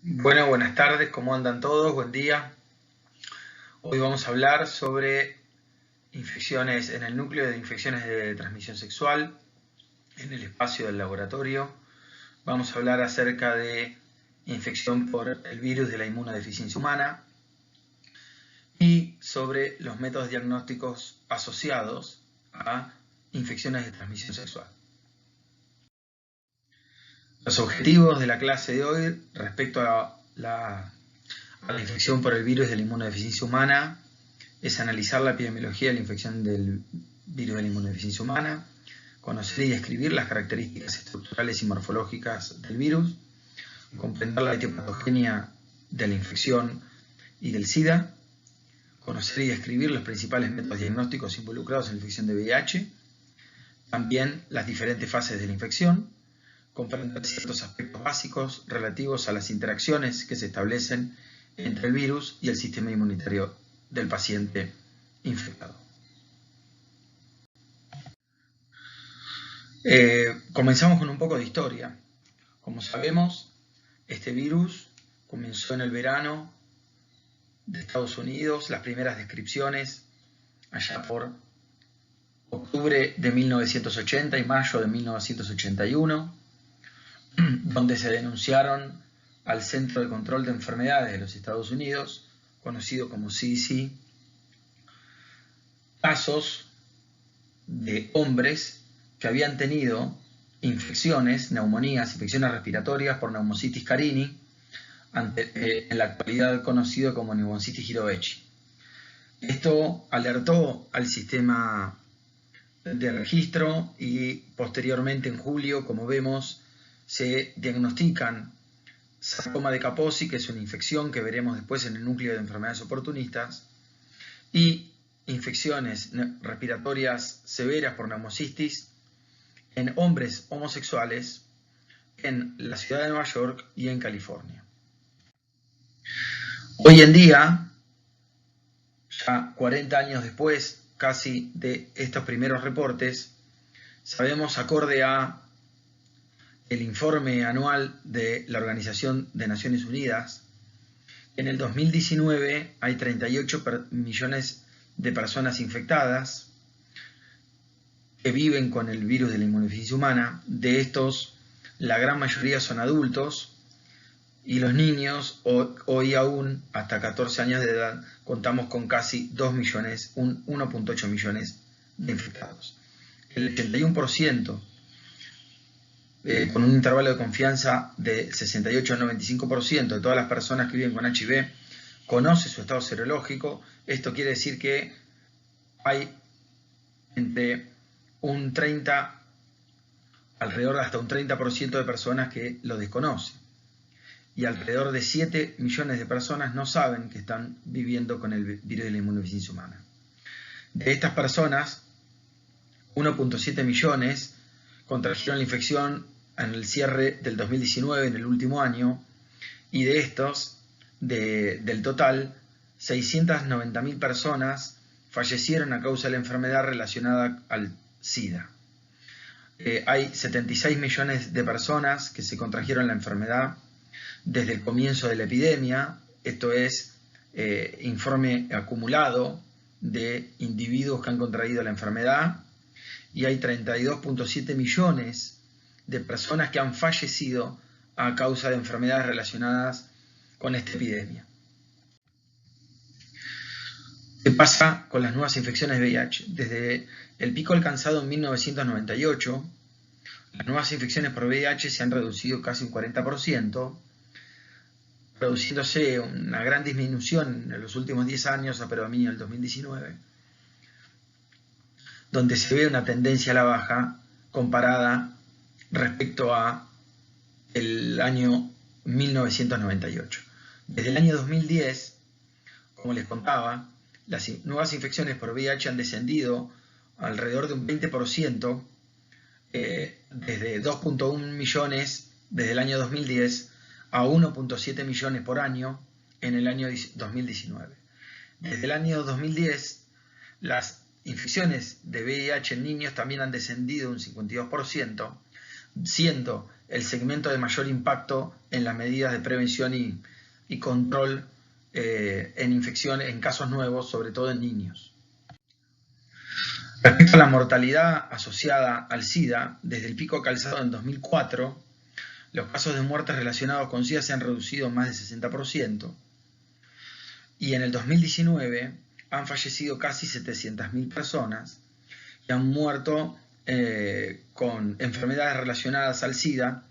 Bueno, buenas tardes, ¿cómo andan todos? Buen día. Hoy vamos a hablar sobre infecciones en el núcleo de infecciones de transmisión sexual, en el espacio del laboratorio. Vamos a hablar acerca de infección por el virus de la inmunodeficiencia humana y sobre los métodos diagnósticos asociados a infecciones de transmisión sexual. Los objetivos de la clase de hoy respecto a la infección por el virus de la inmunodeficiencia humana es analizar la epidemiología de la infección del virus de la inmunodeficiencia humana, conocer y describir las características estructurales y morfológicas del virus, comprender la etiopatogenia de la infección y del SIDA, conocer y describir los principales métodos diagnósticos involucrados en la infección de VIH, también las diferentes fases de la infección, comprender ciertos aspectos básicos relativos a las interacciones que se establecen entre el virus y el sistema inmunitario del paciente infectado. Comenzamos con un poco de historia. Como sabemos, este virus comenzó en el verano de Estados Unidos, las primeras descripciones allá por octubre de 1980 y mayo de 1981, donde se denunciaron al Centro de Control de Enfermedades de los Estados Unidos, conocido como CDC, casos de hombres que habían tenido infecciones, neumonías, infecciones respiratorias por Pneumocystis carini, en la actualidad conocido como Pneumocystis jirovecii. Esto alertó al sistema de registro y posteriormente en julio, como vemos, se diagnostican sarcoma de Kaposi, que es una infección que veremos después en el núcleo de enfermedades oportunistas, y infecciones respiratorias severas por neumocistis en hombres homosexuales en la ciudad de Nueva York y en California. Hoy en día, ya 40 años después casi de estos primeros reportes, sabemos, acorde a el informe anual de la Organización de Naciones Unidas, en el 2019 hay 38 millones de personas infectadas que viven con el virus de la inmunodeficiencia humana. De estos, la gran mayoría son adultos, y los niños, hoy aún hasta 14 años de edad, contamos con casi 2 millones, 1.8 millones de infectados. El 81%, con un intervalo de confianza de 68 al 95% de todas las personas que viven con HIV, conoce su estado serológico. Esto quiere decir que hay entre un 30, alrededor de hasta un 30% de personas que lo desconocen. Y alrededor de 7 millones de personas no saben que están viviendo con el virus de la inmunodeficiencia humana. De estas personas, 1.7 millones contrajeron la infección en el cierre del 2019, en el último año, y de estos, del total, 690.000 personas fallecieron a causa de la enfermedad relacionada al SIDA. Hay 76 millones de personas que se contrajeron la enfermedad desde el comienzo de la epidemia. Esto es informe acumulado de individuos que han contraído la enfermedad, y hay 32.7 millones de personas que han fallecido a causa de enfermedades relacionadas con esta epidemia. ¿Qué pasa con las nuevas infecciones de VIH? Desde el pico alcanzado en 1998, las nuevas infecciones por VIH se han reducido casi un 40%, produciéndose una gran disminución en los últimos 10 años a predominio del 2019, donde se ve una tendencia a la baja comparada respecto a el año 1998. Desde el año 2010, como les contaba, las nuevas infecciones por VIH han descendido alrededor de un 20%, desde 2.1 millones desde el año 2010 a 1.7 millones por año en el año 2019. Desde el año 2010, las infecciones de VIH en niños también han descendido un 52%, siendo el segmento de mayor impacto en las medidas de prevención y control en infecciones, en casos nuevos, sobre todo en niños. Respecto a la mortalidad asociada al SIDA, desde el pico calzado en 2004, los casos de muerte relacionados con SIDA se han reducido más de 60%, y en el 2019 han fallecido casi 700.000 personas y han muerto con enfermedades relacionadas al SIDA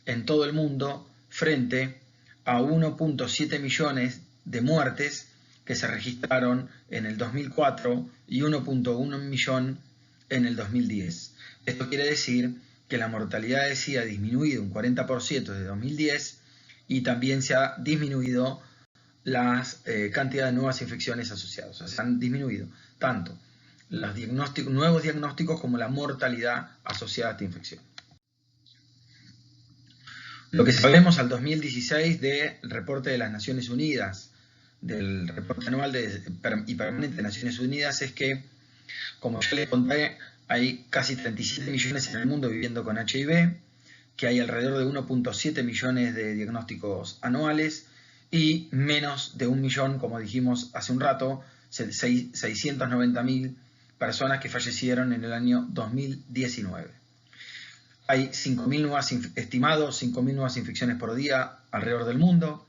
en todo el mundo, frente a 1.7 millones de muertes que se registraron en el 2004 y 1.1 millón en el 2010. Esto quiere decir que la mortalidad de SIDA ha disminuido un 40% desde 2010 y también se ha disminuido la cantidad de nuevas infecciones asociadas. O sea, se han disminuido tanto los nuevos diagnósticos como la mortalidad asociada a esta infección. Lo que sabemos al 2016 del reporte de las Naciones Unidas, del reporte anual y permanente de Naciones Unidas, es que, como ya les conté, hay casi 37 millones en el mundo viviendo con HIV, que hay alrededor de 1.7 millones de diagnósticos anuales y menos de 1 millón, como dijimos hace un rato, 690.000 personas que fallecieron en el año 2019. Hay estimados 5.000 nuevas infecciones por día alrededor del mundo.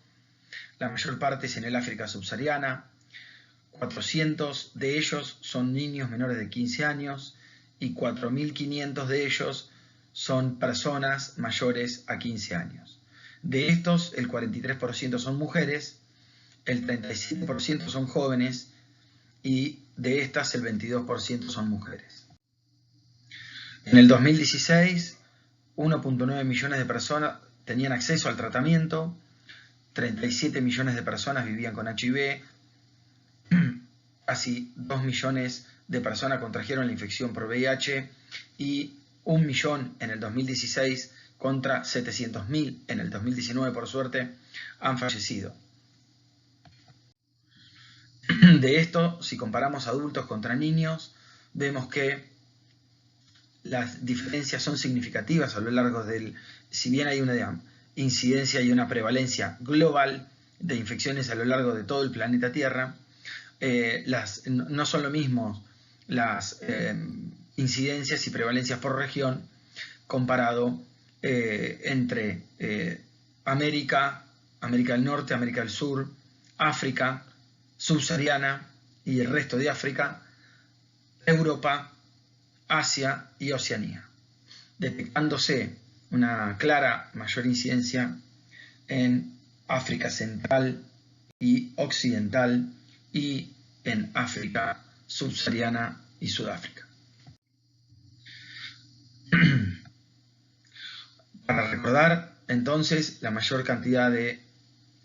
La mayor parte es en el África subsahariana. 400 de ellos son niños menores de 15 años y 4.500 de ellos son personas mayores a 15 años. De estos, el 43% son mujeres, el 37% son jóvenes y de estas el 22% son mujeres. En el 2016, 1.9 millones de personas tenían acceso al tratamiento, 37 millones de personas vivían con HIV, casi 2 millones de personas contrajeron la infección por VIH y 1 millón en el 2016 contra 700.000 en el 2019, por suerte, han fallecido. De esto, si comparamos adultos contra niños, vemos que las diferencias son significativas a lo largo del... Si bien hay una incidencia y una prevalencia global de infecciones a lo largo de todo el planeta Tierra, no son lo mismo las incidencias y prevalencias por región comparado entre América del Norte, América del Sur, África subsahariana y el resto de África, Europa, Asia y Oceanía, detectándose una clara mayor incidencia en África Central y Occidental y en África subsahariana y Sudáfrica. Para recordar, entonces, la mayor cantidad de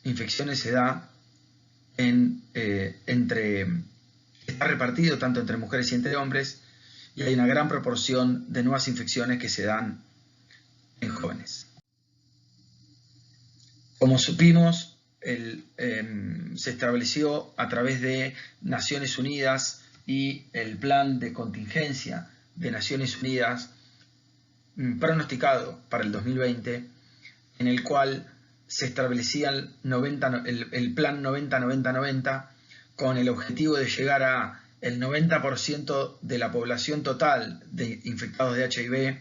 infecciones se da está repartido tanto entre mujeres y entre hombres, y hay una gran proporción de nuevas infecciones que se dan en jóvenes. Como supimos, se estableció a través de Naciones Unidas y el plan de contingencia de Naciones Unidas pronosticado para el 2020, en el cual se establecía el plan 90-90-90 con el objetivo de llegar a el 90% de la población total de infectados de HIV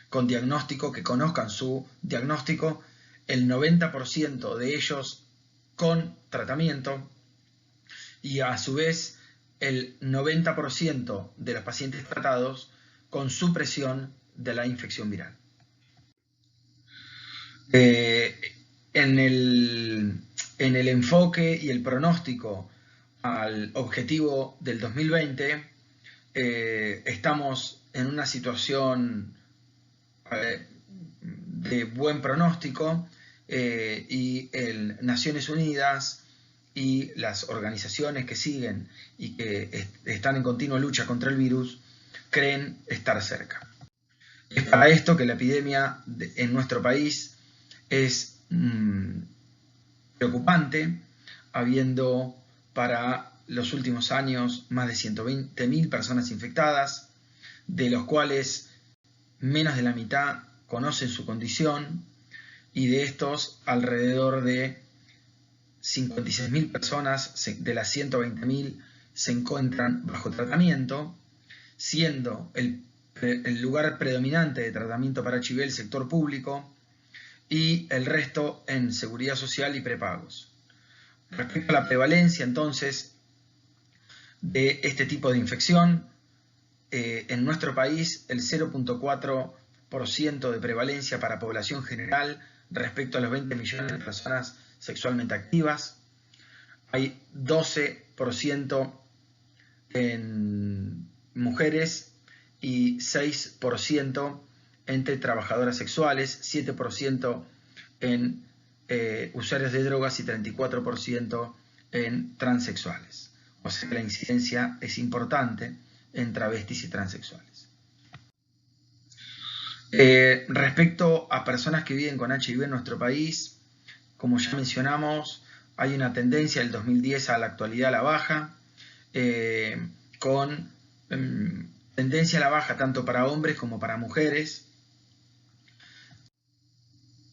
con diagnóstico, que conozcan su diagnóstico, el 90% de ellos con tratamiento y a su vez el 90% de los pacientes tratados con supresión de la infección viral. En el enfoque y el pronóstico al objetivo del 2020, estamos en una situación de buen pronóstico y Naciones Unidas y las organizaciones que siguen y que están en continua lucha contra el virus creen estar cerca. Es para esto que la epidemia en nuestro país es preocupante, habiendo para los últimos años más de 120.000 personas infectadas, de los cuales menos de la mitad conocen su condición, y de estos alrededor de 56.000 personas de las 120.000 se encuentran bajo tratamiento, siendo el lugar predominante de tratamiento para HIV el sector público y el resto en seguridad social y prepagos. Respecto a la prevalencia entonces de este tipo de infección, en nuestro país el 0.4% de prevalencia para población general respecto a los 20 millones de personas sexualmente activas. Hay 12% en mujeres y 6% entre trabajadoras sexuales, 7% en usuarios de drogas y 34% en transexuales. O sea que la incidencia es importante en travestis y transexuales. Respecto a personas que viven con HIV en nuestro país, como ya mencionamos, hay una tendencia del 2010 a la actualidad a la baja, con tendencia a la baja tanto para hombres como para mujeres,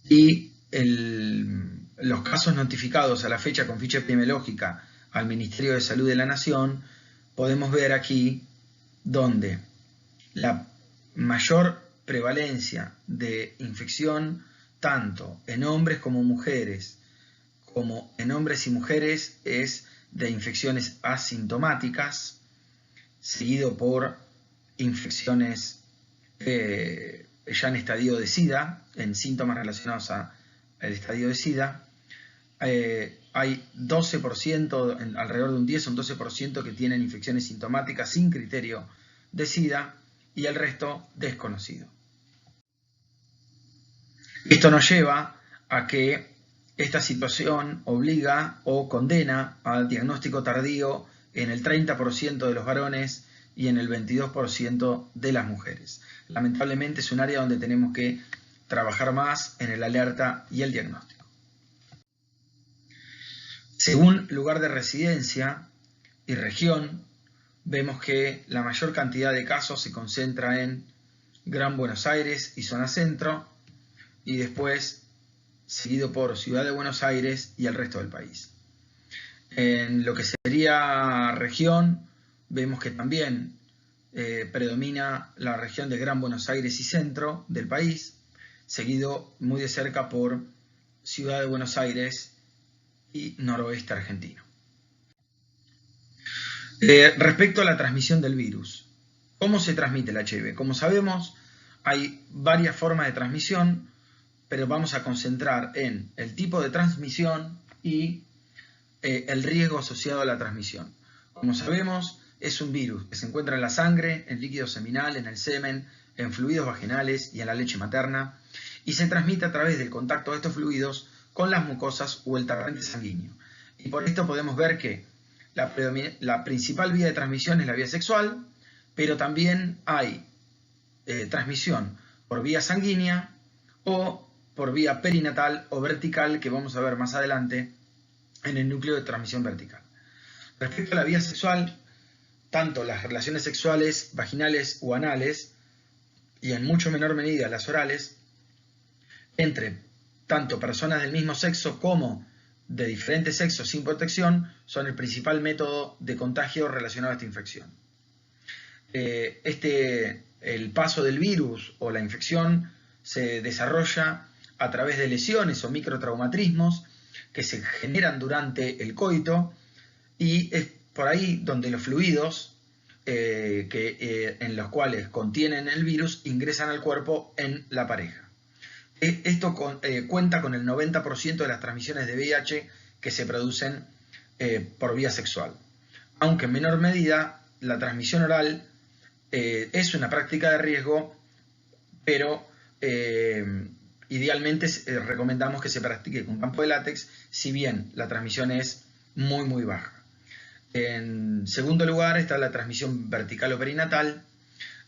y los casos notificados a la fecha con ficha epidemiológica al Ministerio de Salud de la Nación, podemos ver aquí donde la mayor prevalencia de infección tanto en hombres como mujeres, como en hombres y mujeres, es de infecciones asintomáticas, seguido por infecciones ya en estadio de SIDA, en síntomas relacionados al estadio de SIDA. Hay 12%, alrededor de un 10 o un 12% que tienen infecciones sintomáticas sin criterio de SIDA y el resto desconocido. Esto nos lleva a que esta situación obliga o condena al diagnóstico tardío en el 30% de los varones y en el 22% de las mujeres. Lamentablemente es un área donde tenemos que trabajar más en el alerta y el diagnóstico. Según lugar de residencia y región, vemos que la mayor cantidad de casos se concentra en Gran Buenos Aires y zona centro, y después seguido por Ciudad de Buenos Aires y el resto del país. En lo que sería región, vemos que también predomina la región de Gran Buenos Aires y centro del país, seguido muy de cerca por Ciudad de Buenos Aires y noroeste argentino. Respecto a la transmisión del virus, ¿cómo se transmite el HIV? Como sabemos, hay varias formas de transmisión, pero vamos a concentrar en el tipo de transmisión y el riesgo asociado a la transmisión. Como sabemos, es un virus que se encuentra en la sangre, en líquido seminal, en el semen, en fluidos vaginales y en la leche materna, y se transmite a través del contacto de estos fluidos con las mucosas o el torrente sanguíneo. Y por esto podemos ver que la principal vía de transmisión es la vía sexual, pero también hay transmisión por vía sanguínea o por vía perinatal o vertical, que vamos a ver más adelante en el núcleo de transmisión vertical. Respecto a la vía sexual, tanto las relaciones sexuales vaginales o anales, y en mucho menor medida las orales, entre tanto personas del mismo sexo como de diferentes sexos sin protección, son el principal método de contagio relacionado a esta infección. El paso del virus o la infección se desarrolla a través de lesiones o microtraumatismos que se generan durante el coito, y es por ahí donde los fluidos en los cuales contienen el virus ingresan al cuerpo en la pareja. Esto cuenta con el 90% de las transmisiones de VIH que se producen por vía sexual, aunque en menor medida la transmisión oral es una práctica de riesgo, pero idealmente recomendamos que se practique con campo de látex, si bien la transmisión es muy baja. En segundo lugar está la transmisión vertical o perinatal.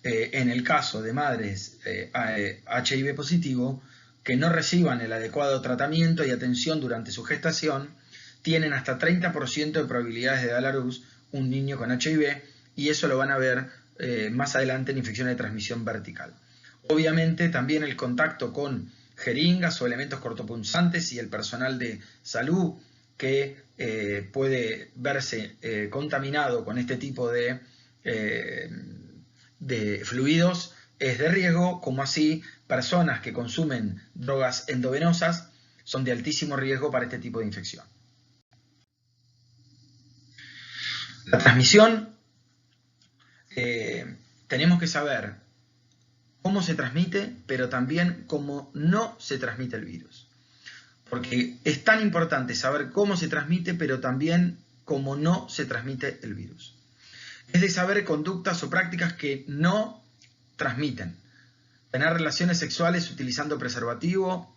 En el caso de madres HIV positivo que no reciban el adecuado tratamiento y atención durante su gestación, tienen hasta 30% de probabilidades de dar a luz un niño con HIV, y eso lo van a ver más adelante en infecciones de transmisión vertical. Obviamente también el contacto con jeringas o elementos cortopunzantes y el personal de salud que puede verse contaminado con este tipo de fluidos es de riesgo, como así personas que consumen drogas endovenosas son de altísimo riesgo para este tipo de infección. La transmisión, tenemos que saber cómo se transmite, pero también cómo no se transmite el virus. Porque es tan importante saber cómo se transmite, pero también cómo no se transmite el virus. Es de saber conductas o prácticas que no transmiten. Tener relaciones sexuales utilizando preservativo,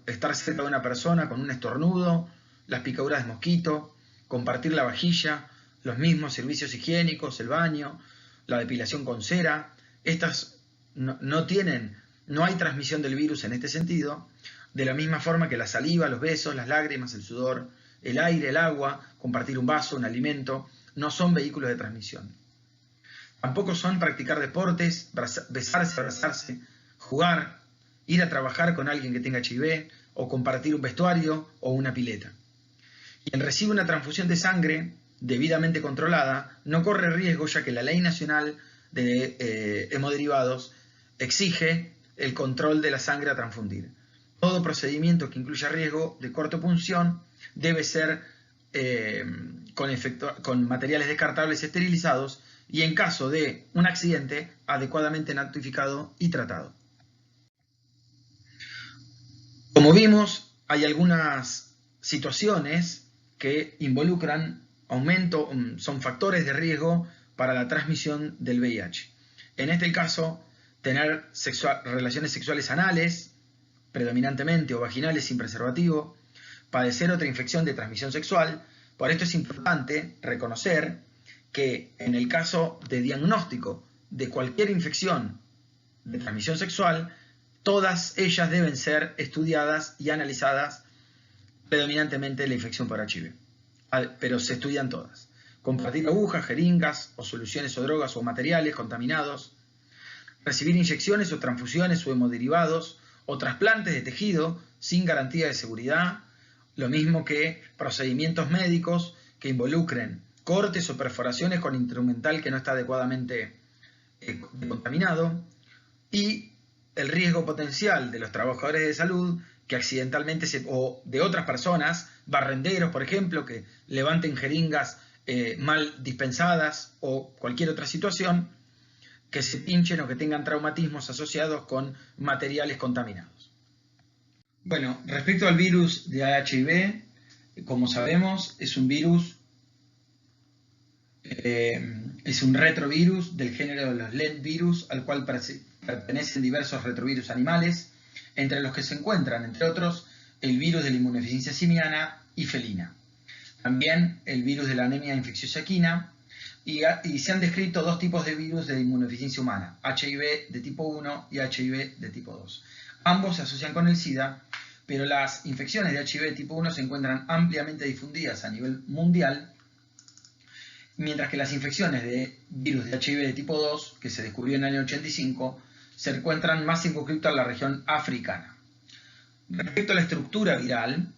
estar cerca de una persona con un estornudo, las picaduras de mosquito, compartir la vajilla, los mismos servicios higiénicos, el baño, la depilación con cera. Estas no hay transmisión del virus en este sentido, de la misma forma que la saliva, los besos, las lágrimas, el sudor, el aire, el agua, compartir un vaso, un alimento, no son vehículos de transmisión. Tampoco son practicar deportes, besarse, abrazarse, jugar, ir a trabajar con alguien que tenga HIV o compartir un vestuario o una pileta. Quien recibe una transfusión de sangre debidamente controlada no corre riesgo, ya que la Ley Nacional de Hemoderivados exige el control de la sangre a transfundir. Todo procedimiento que incluya riesgo de cortopunción debe ser con materiales descartables esterilizados y, en caso de un accidente, adecuadamente notificado y tratado. Como vimos, hay algunas situaciones que involucran son factores de riesgo para la transmisión del VIH. En este caso, tener relaciones sexuales anales, predominantemente, o vaginales sin preservativo, padecer otra infección de transmisión sexual. Por esto es importante reconocer que en el caso de diagnóstico de cualquier infección de transmisión sexual, todas ellas deben ser estudiadas y analizadas, predominantemente la infección por HIV. Pero se estudian todas. Compartir agujas, jeringas o soluciones o drogas o materiales contaminados, recibir inyecciones o transfusiones o hemoderivados o trasplantes de tejido sin garantía de seguridad, lo mismo que procedimientos médicos que involucren cortes o perforaciones con instrumental que no está adecuadamente contaminado, y el riesgo potencial de los trabajadores de salud que accidentalmente o de otras personas, barrenderos por ejemplo, que levanten jeringas mal dispensadas o cualquier otra situación, que se pinchen o que tengan traumatismos asociados con materiales contaminados. Bueno, respecto al virus de HIV, como sabemos, es un virus, es un retrovirus del género de los lentivirus, al cual pertenecen diversos retrovirus animales, entre los que se encuentran, entre otros, el virus de la inmunodeficiencia simiana y felina. También el virus de la anemia infecciosa equina, y se han descrito dos tipos de virus de inmunodeficiencia humana, HIV de tipo 1 y HIV de tipo 2. Ambos se asocian con el SIDA, pero las infecciones de HIV de tipo 1 se encuentran ampliamente difundidas a nivel mundial, mientras que las infecciones de virus de HIV de tipo 2, que se descubrió en el año 85, se encuentran más circunscritas en la región africana. Respecto a la estructura viral,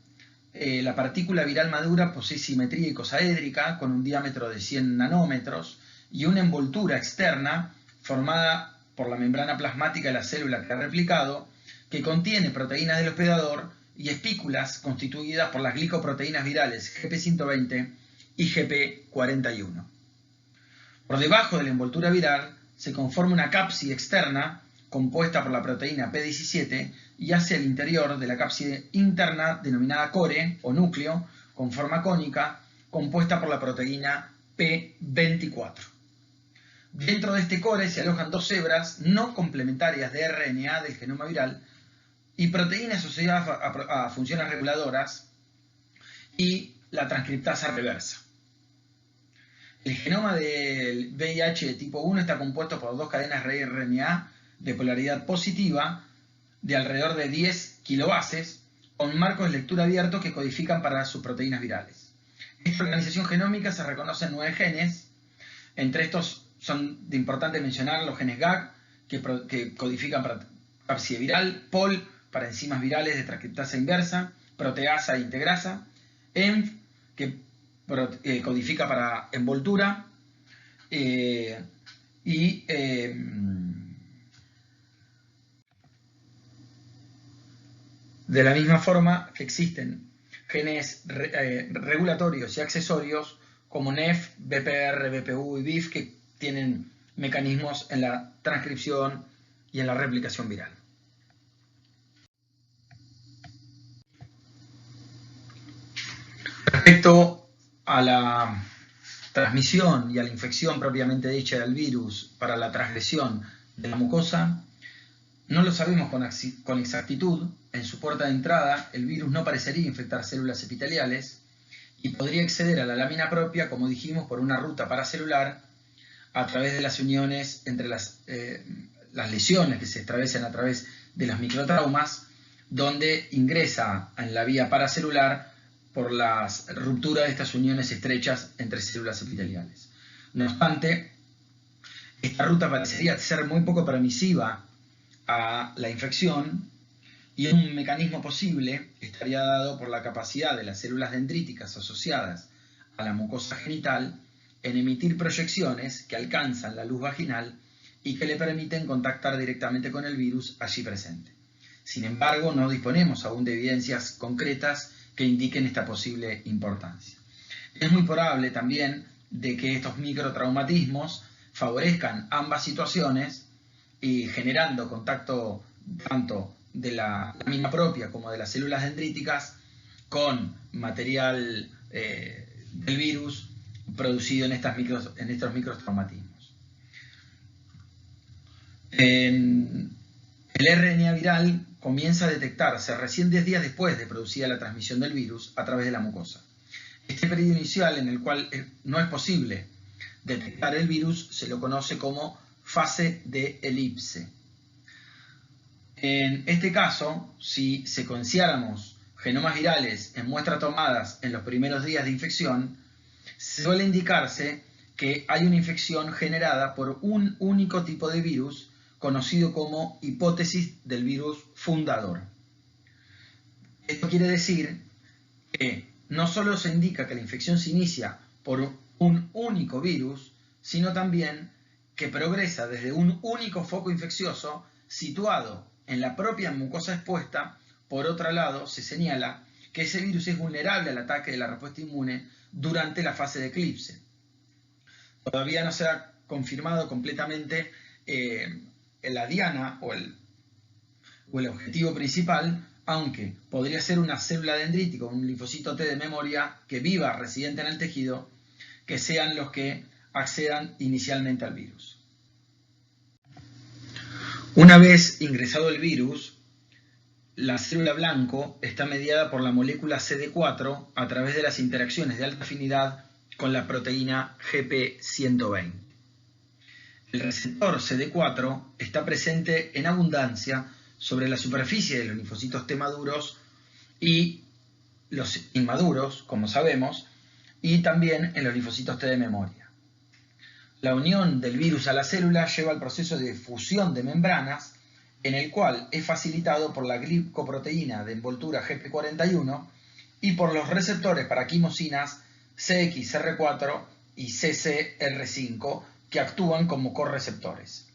la partícula viral madura posee simetría icosaédrica con un diámetro de 100 nanómetros y una envoltura externa formada por la membrana plasmática de la célula que ha replicado, que contiene proteínas del hospedador y espículas constituidas por las glicoproteínas virales GP120 y GP41. Por debajo de la envoltura viral se conforma una cápside externa compuesta por la proteína P17 y hacia el interior de la cápside interna denominada core o núcleo con forma cónica compuesta por la proteína P24. Dentro de este core se alojan dos hebras no complementarias de RNA del genoma viral y proteínas asociadas a funciones reguladoras y la transcriptasa reversa. El genoma del VIH de tipo 1 está compuesto por dos cadenas RNA de polaridad positiva de alrededor de 10 kilobases con marcos de lectura abiertos que codifican para sus proteínas virales. Esta organización genómica se reconoce en 9 genes. Entre estos son de importante mencionar los genes GAG, que codifican capsid viral, POL para enzimas virales de transcriptasa inversa, proteasa e integrasa, ENF que codifica para envoltura y de la misma forma que existen genes regulatorios y accesorios como NEF, BPR, BPU y BIF que tienen mecanismos en la transcripción y en la replicación viral. Respecto a la transmisión y a la infección propiamente dicha del virus para la transgresión de la mucosa, no lo sabemos con exactitud. En su puerta de entrada, el virus no parecería infectar células epiteliales y podría acceder a la lámina propia, como dijimos, por una ruta paracelular a través de las uniones entre las lesiones que se atraviesan a través de los microtraumas, donde ingresa en la vía paracelular por la ruptura de estas uniones estrechas entre células epiteliales. No obstante, esta ruta parecería ser muy poco permisiva a la infección y un mecanismo posible estaría dado por la capacidad de las células dendríticas asociadas a la mucosa genital en emitir proyecciones que alcanzan la luz vaginal y que le permiten contactar directamente con el virus allí presente. Sin embargo, no disponemos aún de evidencias concretas que indiquen esta posible importancia. Es muy probable también de que estos microtraumatismos favorezcan ambas situaciones y generando contacto tanto de la lámina propia como de las células dendríticas con material del virus producido en estos microtraumatismos. El RNA viral comienza a detectarse recién 10 días después de producida la transmisión del virus a través de la mucosa. Este periodo inicial en el cual no es posible detectar el virus se lo conoce como fase de elipse. En este caso, si secuenciáramos genomas virales en muestras tomadas en los primeros días de infección, suele indicarse que hay una infección generada por un único tipo de virus conocido como hipótesis del virus fundador. Esto quiere decir que no solo se indica que la infección se inicia por un único virus, sino también que progresa desde un único foco infeccioso situado en la propia mucosa expuesta. Por otro lado, se señala que ese virus es vulnerable al ataque de la respuesta inmune durante la fase de eclipse. Todavía no se ha confirmado completamente la diana o el objetivo principal, aunque podría ser una célula dendrítica, un linfocito T de memoria que viva residente en el tejido, que sean los que accedan inicialmente al virus. Una vez ingresado el virus, la célula blanco está mediada por la molécula CD4 a través de las interacciones de alta afinidad con la proteína GP120. El receptor CD4 está presente en abundancia sobre la superficie de los linfocitos T maduros y los inmaduros, como sabemos, y también en los linfocitos T de memoria. La unión del virus a la célula lleva al proceso de fusión de membranas, en el cual es facilitado por la glicoproteína de envoltura GP41 y por los receptores para quimosinas CXR4 y CCR5 que actúan como correceptores.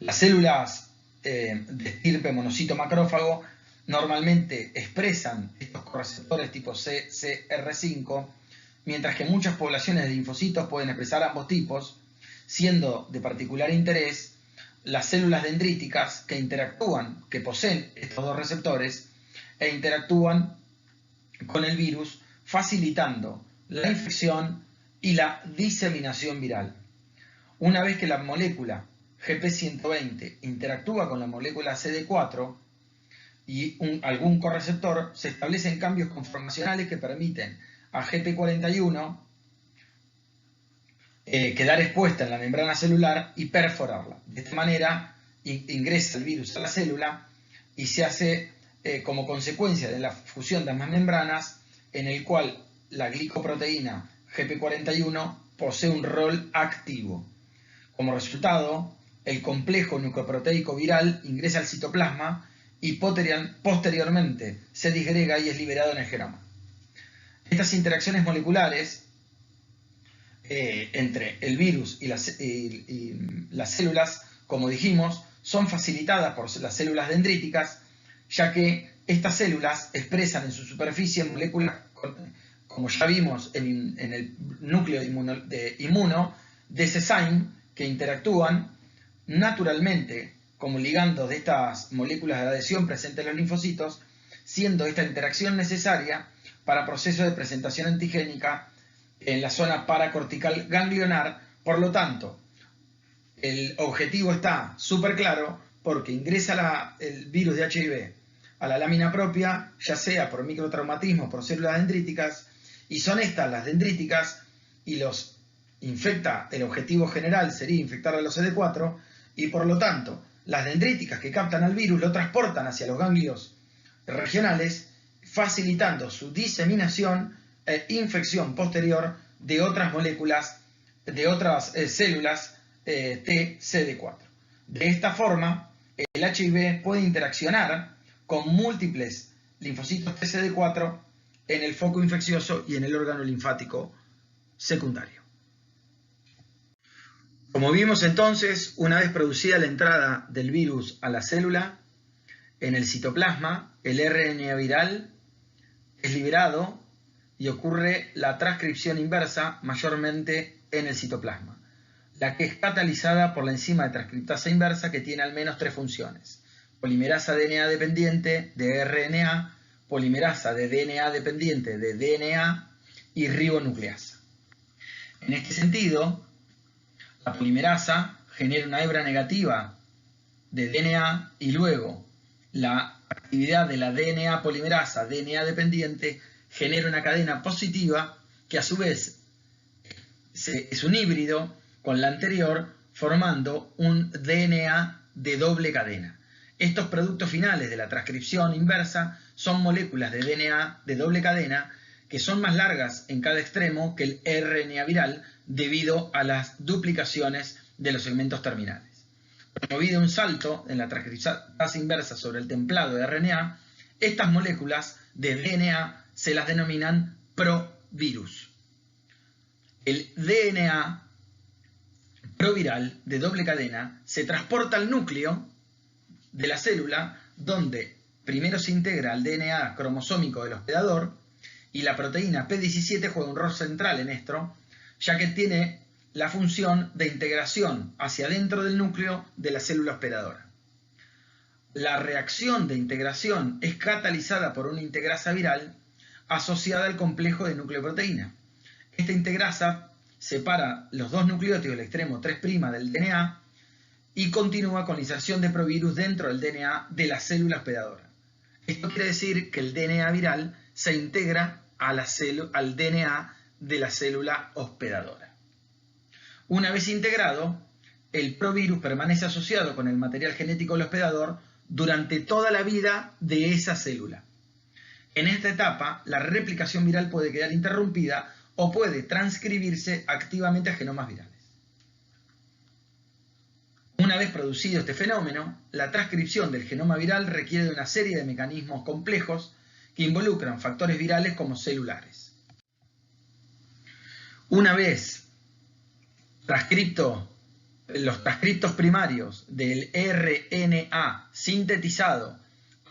Las células de estirpe monocito macrófago normalmente expresan estos correceptores tipo CCR5, mientras que muchas poblaciones de linfocitos pueden expresar ambos tipos, siendo de particular interés las células dendríticas que poseen estos dos receptores e interactúan con el virus, facilitando la infección y la diseminación viral. Una vez que la molécula GP120 interactúa con la molécula CD4 y algún correceptor, se establecen cambios conformacionales que permiten a GP41 quedar expuesta en la membrana celular y perforarla. De esta manera ingresa el virus a la célula y se hace como consecuencia de la fusión de ambas membranas, en el cual la glicoproteína GP41 posee un rol activo. Como resultado, el complejo nucleoproteico viral ingresa al citoplasma y posteriormente se disgrega y es liberado en el genoma. Estas interacciones moleculares entre el virus y las células, como dijimos, son facilitadas por las células dendríticas, ya que estas células expresan en su superficie moléculas, como ya vimos en el núcleo inmuno de Sesame, que interactúan naturalmente como ligandos de estas moléculas de adhesión presentes en los linfocitos, siendo esta interacción necesaria para procesos de presentación antigénica en la zona paracortical ganglionar. Por lo tanto, el objetivo está súper claro, porque ingresa el virus de HIV a la lámina propia, ya sea por microtraumatismo, por células dendríticas, y son estas las dendríticas y los infecta. El objetivo general sería infectar a los CD4, y por lo tanto las dendríticas que captan al virus lo transportan hacia los ganglios regionales, facilitando su diseminación e infección posterior de otras moléculas, de otras células TCD4. De esta forma, el HIV puede interaccionar con múltiples linfocitos TCD4 en el foco infeccioso y en el órgano linfático secundario. Como vimos entonces, una vez producida la entrada del virus a la célula, en el citoplasma, el RNA viral es liberado y ocurre la transcripción inversa, mayormente en el citoplasma, la que es catalizada por la enzima de transcriptasa inversa, que tiene al menos 3 funciones: polimerasa DNA dependiente de RNA, polimerasa de DNA dependiente de DNA y ribonucleasa. En este sentido, la polimerasa genera una hebra negativa de DNA y luego la actividad de la DNA polimerasa, DNA dependiente, genera una cadena positiva que a su vez es un híbrido con la anterior, formando un DNA de doble cadena. Estos productos finales de la transcripción inversa son moléculas de DNA de doble cadena que son más largas en cada extremo que el RNA viral debido a las duplicaciones de los segmentos terminales. Promovido un salto en la transcriptasa inversa sobre el templado de RNA, estas moléculas de DNA se las denominan provirus. El DNA proviral de doble cadena se transporta al núcleo de la célula, donde primero se integra al DNA cromosómico del hospedador, y la proteína P17 juega un rol central en esto, ya que tiene la función de integración hacia dentro del núcleo de la célula hospedadora. La reacción de integración es catalizada por una integrasa viral asociada al complejo de nucleoproteína. Esta integrasa separa los dos nucleótidos del extremo 3' del DNA y continúa con la inserción de provirus dentro del DNA de la célula hospedadora. Esto quiere decir que el DNA viral se integra al DNA de la célula hospedadora. Una vez integrado, el provirus permanece asociado con el material genético del hospedador durante toda la vida de esa célula. En esta etapa, la replicación viral puede quedar interrumpida o puede transcribirse activamente a genomas virales. Una vez producido este fenómeno, la transcripción del genoma viral requiere de una serie de mecanismos complejos que involucran factores virales como celulares. Una vez los transcriptos primarios del RNA sintetizado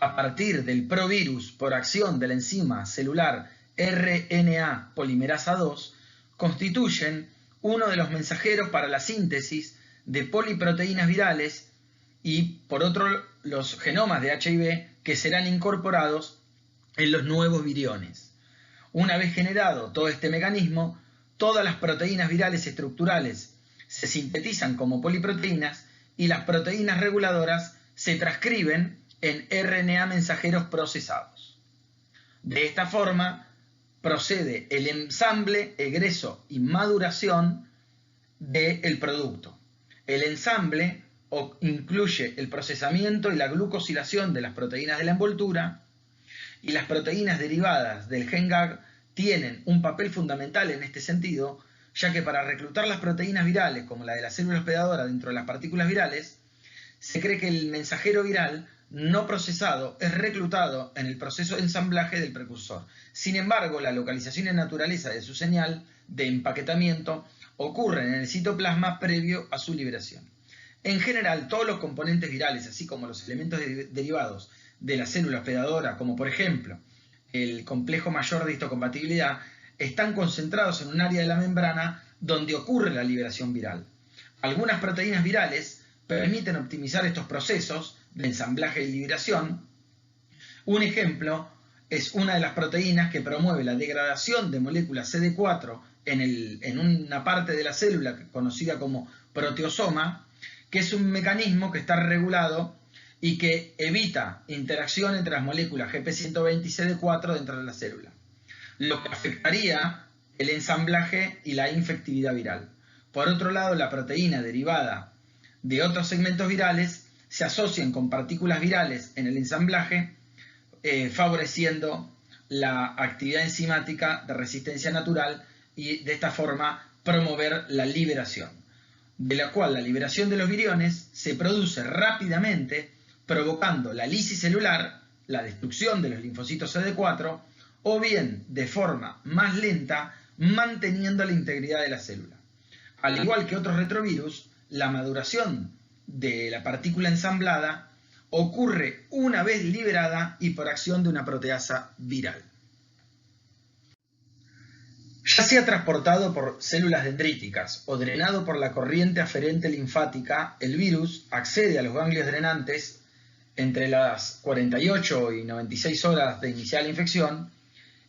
a partir del provirus por acción de la enzima celular RNA polimerasa 2, constituyen uno de los mensajeros para la síntesis de poliproteínas virales y, por otro, los genomas de HIV que serán incorporados en los nuevos viriones. Una vez generado todo este mecanismo, todas las proteínas virales estructurales se sintetizan como poliproteínas y las proteínas reguladoras se transcriben en RNA mensajeros procesados. De esta forma procede el ensamble, egreso y maduración del producto. El ensamble incluye el procesamiento y la glucosilación de las proteínas de la envoltura, y las proteínas derivadas del gen GAG tienen un papel fundamental en este sentido, ya que para reclutar las proteínas virales, como la de la célula hospedadora dentro de las partículas virales, se cree que el mensajero viral no procesado es reclutado en el proceso de ensamblaje del precursor. Sin embargo, la localización en naturaleza de su señal de empaquetamiento ocurre en el citoplasma previo a su liberación. En general, todos los componentes virales, así como los elementos derivados de la célula hospedadora, como por ejemplo el complejo mayor de histocompatibilidad, están concentrados en un área de la membrana donde ocurre la liberación viral. Algunas proteínas virales permiten optimizar estos procesos de ensamblaje y liberación. Un ejemplo es una de las proteínas que promueve la degradación de moléculas CD4 en una parte de la célula conocida como proteosoma, que es un mecanismo que está regulado y que evita interacción entre las moléculas GP120 y CD4 dentro de la célula, lo que afectaría el ensamblaje y la infectividad viral. Por otro lado, la proteína derivada de otros segmentos virales se asocian con partículas virales en el ensamblaje, favoreciendo la actividad enzimática de resistencia natural y de esta forma promover la liberación, de la cual la liberación de los viriones se produce rápidamente, provocando la lisis celular, la destrucción de los linfocitos CD4, o bien de forma más lenta, manteniendo la integridad de la célula. Al igual que otros retrovirus, la maduración de la partícula ensamblada ocurre una vez liberada y por acción de una proteasa viral. Ya sea transportado por células dendríticas o drenado por la corriente aferente linfática, el virus accede a los ganglios drenantes entre las 48 y 96 horas de iniciar la infección,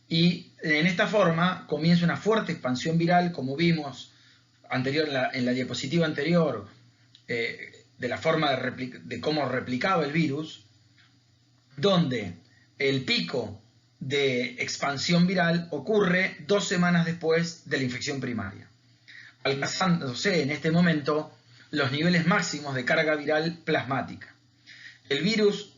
y en esta forma comienza una fuerte expansión viral, como vimos en la diapositiva anterior, de la forma de cómo replicaba el virus, donde el pico de expansión viral ocurre 2 semanas después de la infección primaria, alcanzándose en este momento los niveles máximos de carga viral plasmática. El virus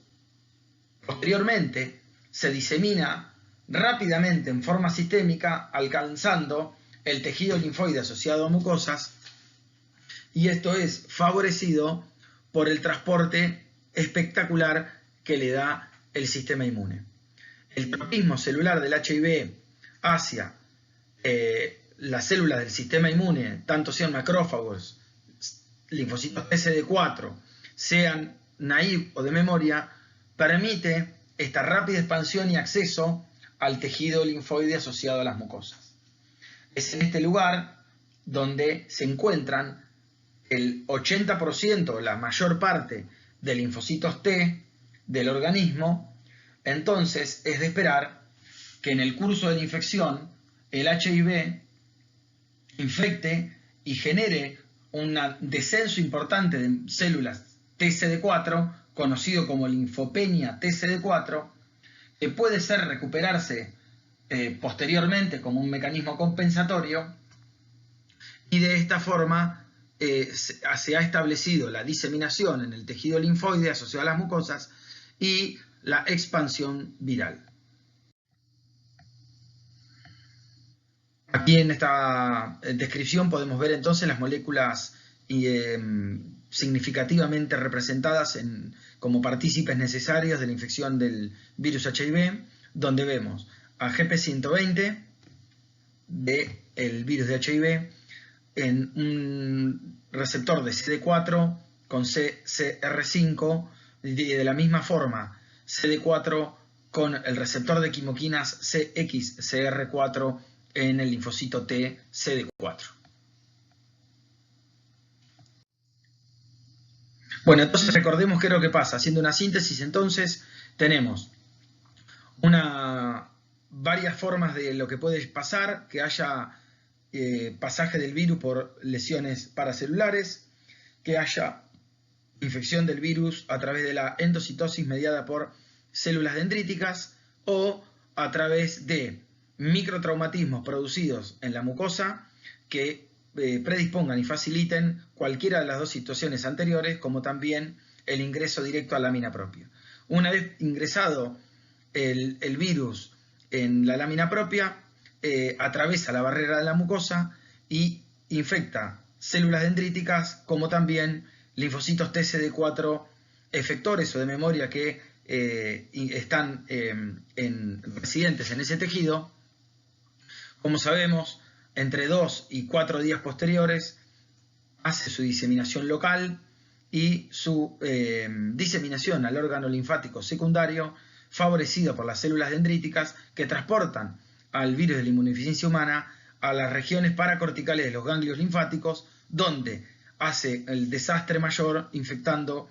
posteriormente se disemina rápidamente en forma sistémica, alcanzando el tejido linfoide asociado a mucosas, y esto es favorecido por el transporte espectacular que le da el sistema inmune. El tropismo celular del HIV hacia las células del sistema inmune, tanto sean macrófagos, linfocitos TCD4, sean naive o de memoria, permite esta rápida expansión y acceso al tejido linfoide asociado a las mucosas. Es en este lugar donde se encuentran el 80%, la mayor parte de linfocitos T del organismo. Entonces es de esperar que en el curso de la infección el HIV infecte y genere un descenso importante de células TCD4, conocido como linfopenia TCD4, que puede recuperarse posteriormente como un mecanismo compensatorio, y de esta forma se ha establecido la diseminación en el tejido linfoide asociado a las mucosas y la expansión viral. Aquí en esta descripción podemos ver entonces las moléculas significativamente representadas como partícipes necesarios de la infección del virus HIV, donde vemos a GP120 del virus de HIV en un receptor de CD4 con CCR5, y de la misma forma CD4 con el receptor de quimoquinas CXCR4 en el linfocito T CD4. Bueno, entonces recordemos qué es lo que pasa. Haciendo una síntesis, entonces tenemos varias formas de lo que puede pasar: que haya pasaje del virus por lesiones paracelulares, que haya infección del virus a través de la endocitosis mediada por células dendríticas, o a través de microtraumatismos producidos en la mucosa que predispongan y faciliten cualquiera de las dos situaciones anteriores, como también el ingreso directo a lámina propia. Una vez ingresado el virus en la lámina propia, atraviesa la barrera de la mucosa y infecta células dendríticas como también linfocitos TCD4 efectores o de memoria que están residentes en ese tejido. Como sabemos, entre 2 y 4 días posteriores hace su diseminación local y su diseminación al órgano linfático secundario, favorecido por las células dendríticas que transportan al virus de la inmunodeficiencia humana a las regiones paracorticales de los ganglios linfáticos, donde hace el desastre mayor infectando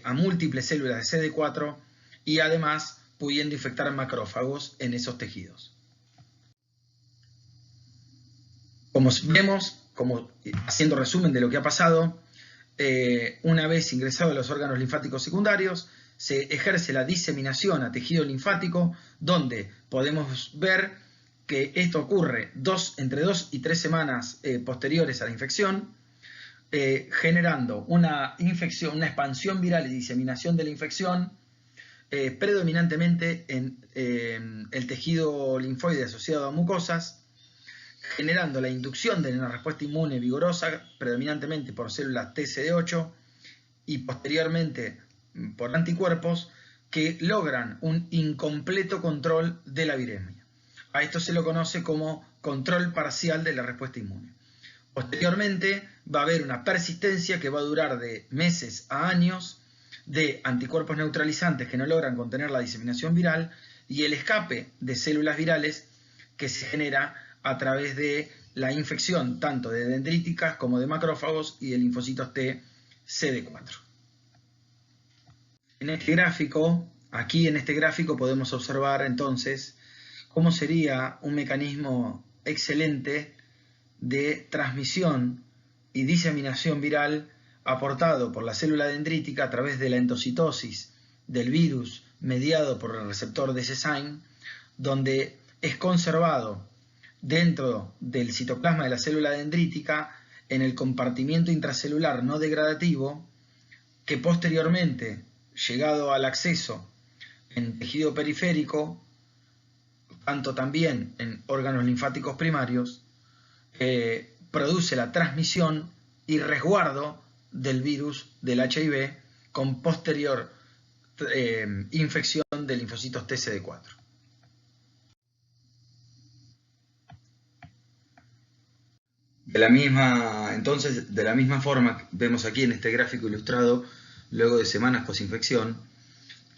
a múltiples células de CD4 y además pudiendo infectar macrófagos en esos tejidos. Como vemos, haciendo resumen de lo que ha pasado, una vez ingresado a los órganos linfáticos secundarios, se ejerce la diseminación a tejido linfático, donde podemos ver que esto ocurre entre 2 y 3 semanas posteriores a la infección, generando una expansión viral y diseminación de la infección, predominantemente en el tejido linfoide asociado a mucosas, generando la inducción de una respuesta inmune vigorosa, predominantemente por células TCD8 y posteriormente por anticuerpos que logran un incompleto control de la viremia. A esto se lo conoce como control parcial de la respuesta inmune. Posteriormente va a haber una persistencia que va a durar de meses a años de anticuerpos neutralizantes que no logran contener la diseminación viral y el escape de células virales que se genera a través de la infección tanto de dendríticas como de macrófagos y de linfocitos T CD4. En este gráfico, aquí en este gráfico podemos observar entonces cómo sería un mecanismo excelente de transmisión y diseminación viral aportado por la célula dendrítica a través de la endocitosis del virus mediado por el receptor de SESAIN, donde es conservado dentro del citoplasma de la célula dendrítica en el compartimiento intracelular no degradativo, que posteriormente, llegado al acceso en tejido periférico, tanto también en órganos linfáticos primarios, produce la transmisión y resguardo del virus del HIV con posterior infección de linfocitos TCD4. De la misma forma, vemos aquí en este gráfico ilustrado, luego de semanas posinfección,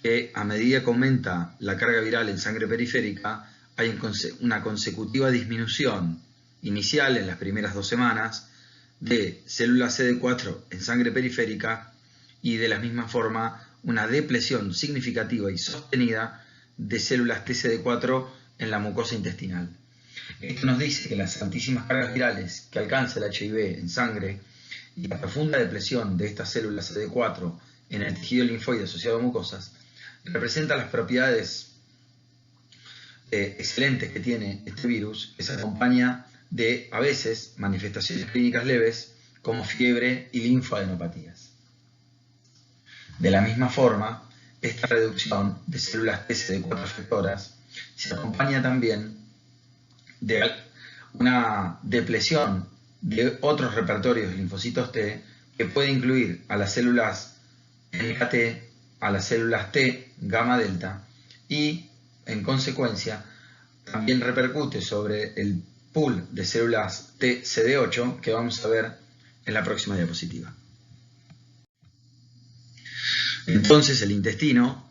que a medida que aumenta la carga viral en sangre periférica, hay una consecutiva disminución inicial en las primeras 2 semanas de células CD4 en sangre periférica y de la misma forma una depresión significativa y sostenida de células TCD4 en la mucosa intestinal. Esto nos dice que las altísimas cargas virales que alcanza el HIV en sangre y la profunda depresión de estas células CD4 en el tejido linfoide asociado a mucosas representan las propiedades excelentes que tiene este virus, que se acompaña de, a veces, manifestaciones clínicas leves como fiebre y linfadenopatías. De la misma forma, esta reducción de células TCD4 efectoras se acompaña también de una depresión de otros repertorios de linfocitos T que puede incluir a las células NKT, a las células T gamma delta y en consecuencia también repercute sobre el pool de células T CD8 que vamos a ver en la próxima diapositiva. Entonces el intestino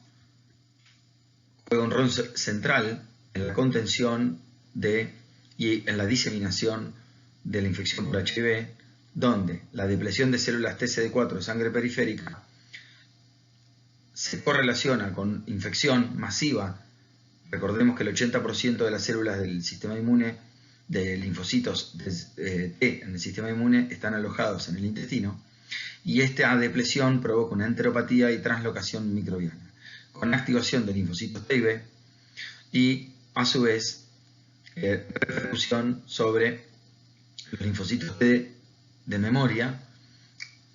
juega un rol central en la contención y en la diseminación de la infección por HIV, donde la depresión de células TCD4 de sangre periférica se correlaciona con infección masiva. Recordemos que el 80% de las células del sistema inmune, de linfocitos T en el sistema inmune, están alojados en el intestino, y esta depresión provoca una enteropatía y translocación microbiana, con activación de linfocitos T y B, y a su vez repercusión sobre los linfocitos T de memoria,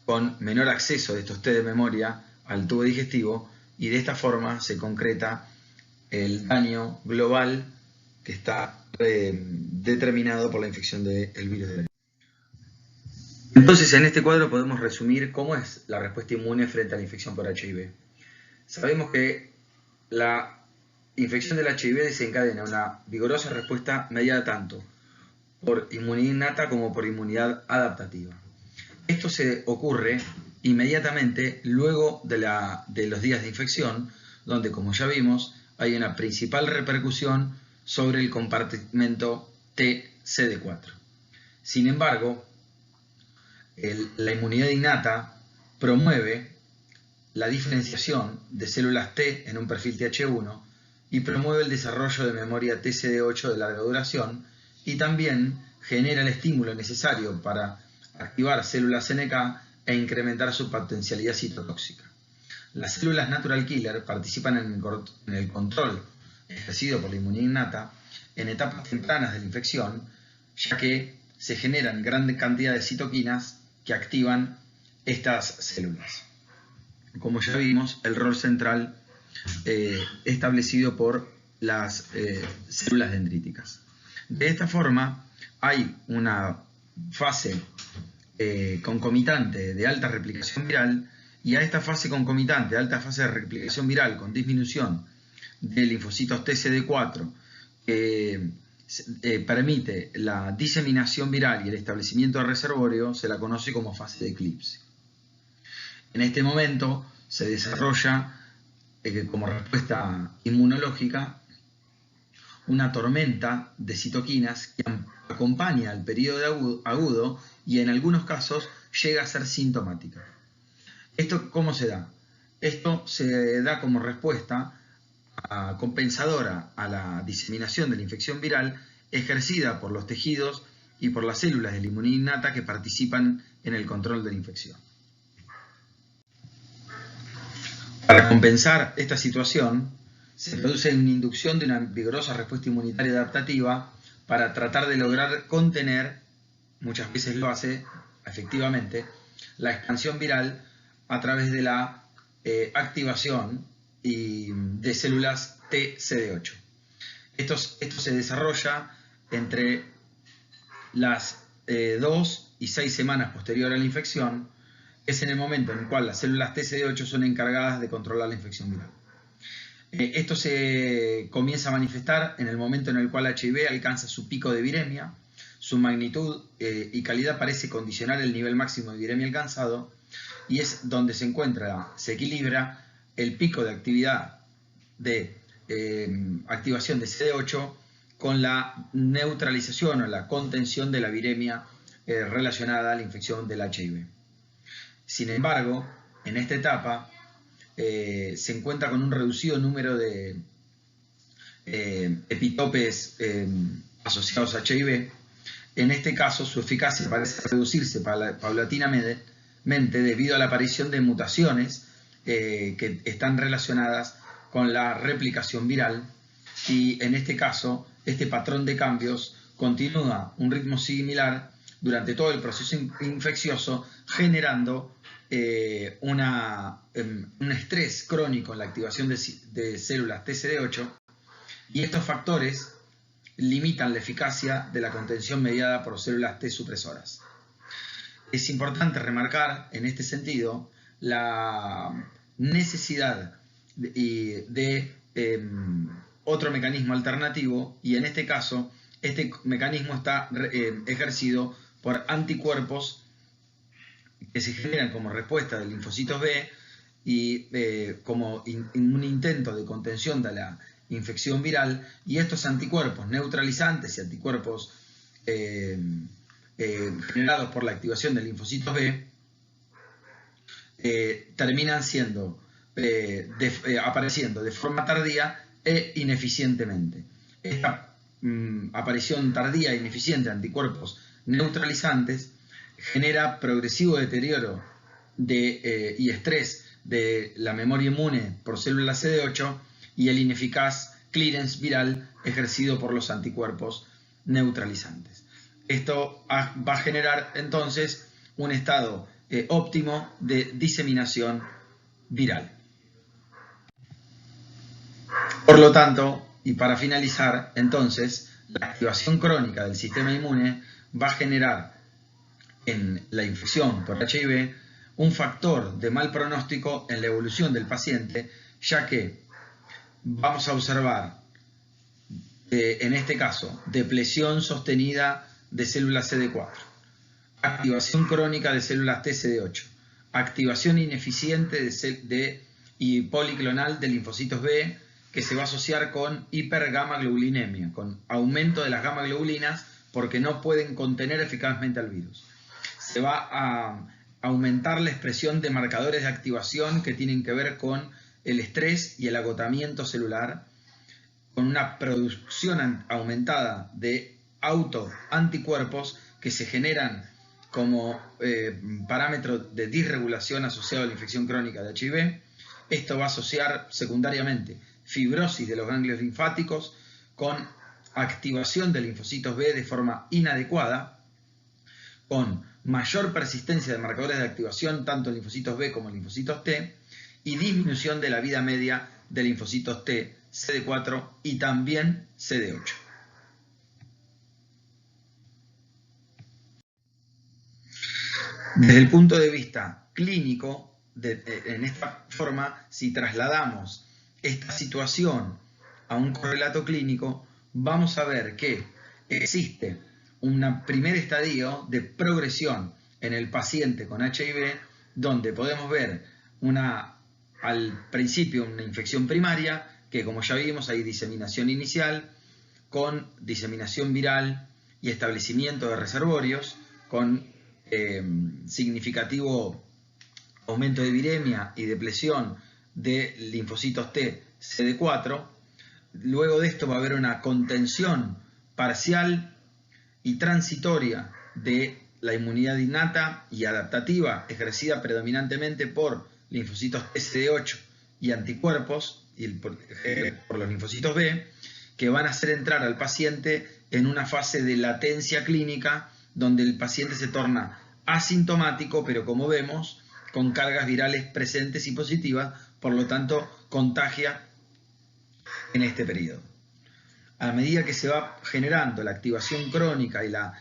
con menor acceso de estos T de memoria al tubo digestivo, y de esta forma se concreta el daño global que está determinado por la infección del virus de la. Entonces, en este cuadro podemos resumir cómo es la respuesta inmune frente a la infección por HIV. Sabemos que la infección del HIV desencadena una vigorosa respuesta mediada tanto por inmunidad innata como por inmunidad adaptativa. Esto se ocurre inmediatamente luego de los días de infección, donde, como ya vimos, hay una principal repercusión sobre el compartimento T-CD4. Sin embargo, la inmunidad innata promueve la diferenciación de células T en un perfil Th1 y promueve el desarrollo de memoria TCD8 de larga duración y también genera el estímulo necesario para activar células NK e incrementar su potencialidad citotóxica. Las células natural killer participan en el control ejercido por la inmunidad innata en etapas tempranas de la infección, ya que se generan gran cantidad de citoquinas que activan estas células. Como ya vimos, el rol central establecido por las células dendríticas. De esta forma, hay una fase concomitante de alta replicación viral, y a esta fase concomitante, alta fase de replicación viral con disminución de linfocitos TCD4, que permite la diseminación viral y el establecimiento de reservorio, se la conoce como fase de eclipse. En este momento se desarrolla como respuesta inmunológica una tormenta de citoquinas que acompaña al periodo agudo y en algunos casos llega a ser sintomática. ¿Esto cómo se da? Esto se da como respuesta compensadora a la diseminación de la infección viral ejercida por los tejidos y por las células de la inmunidad innata que participan en el control de la infección. Para compensar esta situación, se produce una inducción de una vigorosa respuesta inmunitaria adaptativa para tratar de lograr contener, muchas veces lo hace efectivamente, la expansión viral a través de la activación de células TCD8. Esto se desarrolla entre las 2 y 6 semanas posterior a la infección. Es en el momento en el cual las células TCD8 son encargadas de controlar la infección viral. Esto se comienza a manifestar en el momento en el cual HIV alcanza su pico de viremia. Su magnitud y calidad parece condicionar el nivel máximo de viremia alcanzado, y es donde se equilibra el pico de actividad de activación de CD8 con la neutralización o la contención de la viremia relacionada a la infección del HIV. Sin embargo, en esta etapa se encuentra con un reducido número de epitopes asociados a HIV. En este caso, su eficacia parece reducirse paulatinamente debido a la aparición de mutaciones que están relacionadas con la replicación viral, y en este caso, este patrón de cambios continúa un ritmo similar durante todo el proceso infeccioso, generando un estrés crónico en la activación de células TCD8, y estos factores limitan la eficacia de la contención mediada por células T supresoras. Es importante remarcar en este sentido la necesidad de otro mecanismo alternativo, y en este caso este mecanismo está ejercido por anticuerpos que se generan como respuesta de linfocitos B y como un intento de contención de la infección viral, y estos anticuerpos neutralizantes y anticuerpos generados por la activación de linfocitos B terminan apareciendo de forma tardía e ineficientemente. Esta aparición tardía e ineficiente de anticuerpos neutralizantes genera progresivo deterioro y estrés de la memoria inmune por células CD8 y el ineficaz clearance viral ejercido por los anticuerpos neutralizantes. Esto va a generar entonces un estado óptimo de diseminación viral. Por lo tanto, y para finalizar, entonces, La activación crónica del sistema inmune va a generar en la infección por HIV un factor de mal pronóstico en la evolución del paciente, ya que vamos a observar, en este caso, depresión sostenida de células CD4, activación crónica de células TCD8, activación ineficiente y policlonal de linfocitos B, que se va a asociar con hipergamaglobulinemia, con aumento de las gamaglobulinas porque no pueden contener eficazmente al virus. Se va a aumentar la expresión de marcadores de activación que tienen que ver con el estrés y el agotamiento celular, con una producción aumentada de autoanticuerpos que se generan como parámetro de disregulación asociado a la infección crónica de HIV. Esto va a asociar secundariamente fibrosis de los ganglios linfáticos con activación de linfocitos B de forma inadecuada, con mayor persistencia de marcadores de activación tanto en linfocitos B como en linfocitos T, y disminución de la vida media de linfocitos T, CD4 y también CD8. Desde el punto de vista clínico, en esta forma, si trasladamos esta situación a un correlato clínico, vamos a ver que existe un primer estadio de progresión en el paciente con HIV, donde podemos ver al principio una infección primaria, que como ya vimos hay diseminación inicial, con diseminación viral y establecimiento de reservorios, con significativo aumento de viremia y depresión de linfocitos T CD4. Luego de esto va a haber una contención parcial y transitoria de la inmunidad innata y adaptativa ejercida predominantemente por linfocitos TCD8 y anticuerpos por los linfocitos B, que van a hacer entrar al paciente en una fase de latencia clínica donde el paciente se torna asintomático, pero como vemos, con cargas virales presentes y positivas, por lo tanto contagia en este periodo. A medida que se va generando la activación crónica y la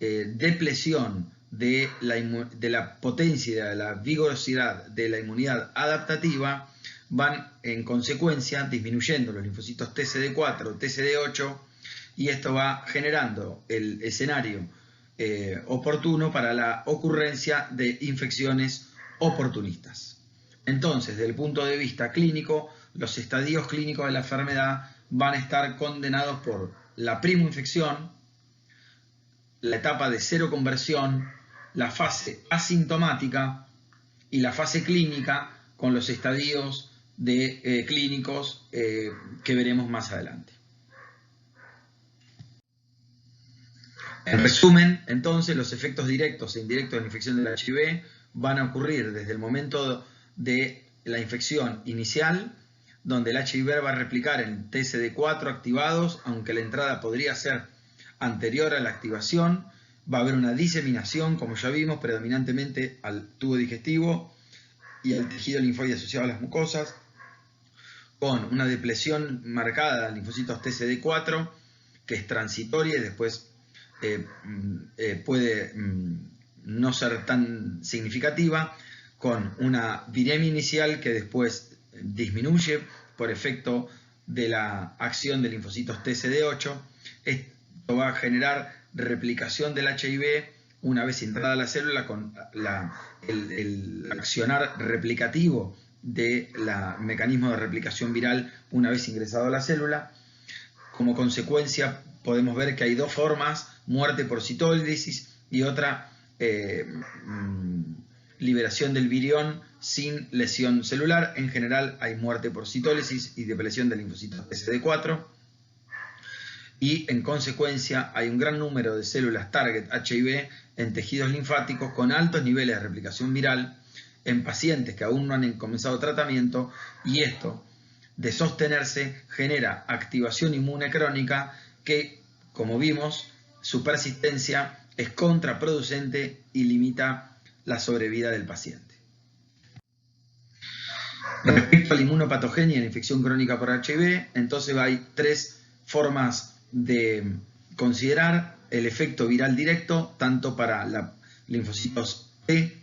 depresión de la potencia y de la vigorosidad de la inmunidad adaptativa, van en consecuencia disminuyendo los linfocitos TCD4, TCD8, y esto va generando el escenario oportuno para la ocurrencia de infecciones oportunistas. Entonces, desde el punto de vista clínico, los estadios clínicos de la enfermedad van a estar condenados por la primoinfección, la etapa de cero conversión, la fase asintomática y la fase clínica, con los estadios clínicos que veremos más adelante. En resumen, entonces, los efectos directos e indirectos de la infección del HIV van a ocurrir desde el momento de la infección inicial, donde el HIV va a replicar en TCD4 activados, aunque la entrada podría ser anterior a la activación. Va a haber una diseminación, como ya vimos, predominantemente al tubo digestivo y al tejido linfoide asociado a las mucosas, con una depresión marcada de linfocitos TCD4, que es transitoria y después puede no ser tan significativa, con una viremia inicial que después disminuye por efecto de la acción de linfocitos TCD8. Esto va a generar replicación del HIV una vez entrada la célula, con el accionar replicativo del mecanismo de replicación viral una vez ingresado a la célula. Como consecuencia podemos ver que hay dos formas: muerte por citólisis y otra liberación del virión sin lesión celular. En general hay muerte por citólisis y depresión de linfocitos TCD4, y en consecuencia hay un gran número de células target HIV en tejidos linfáticos con altos niveles de replicación viral en pacientes que aún no han comenzado tratamiento, y esto, de sostenerse, genera activación inmune crónica que, como vimos, su persistencia es contraproducente y limita la sobrevida del paciente. Respecto a la inmunopatogenia en la infección crónica por HIV, entonces hay tres formas de considerar el efecto viral directo tanto para linfocitos T,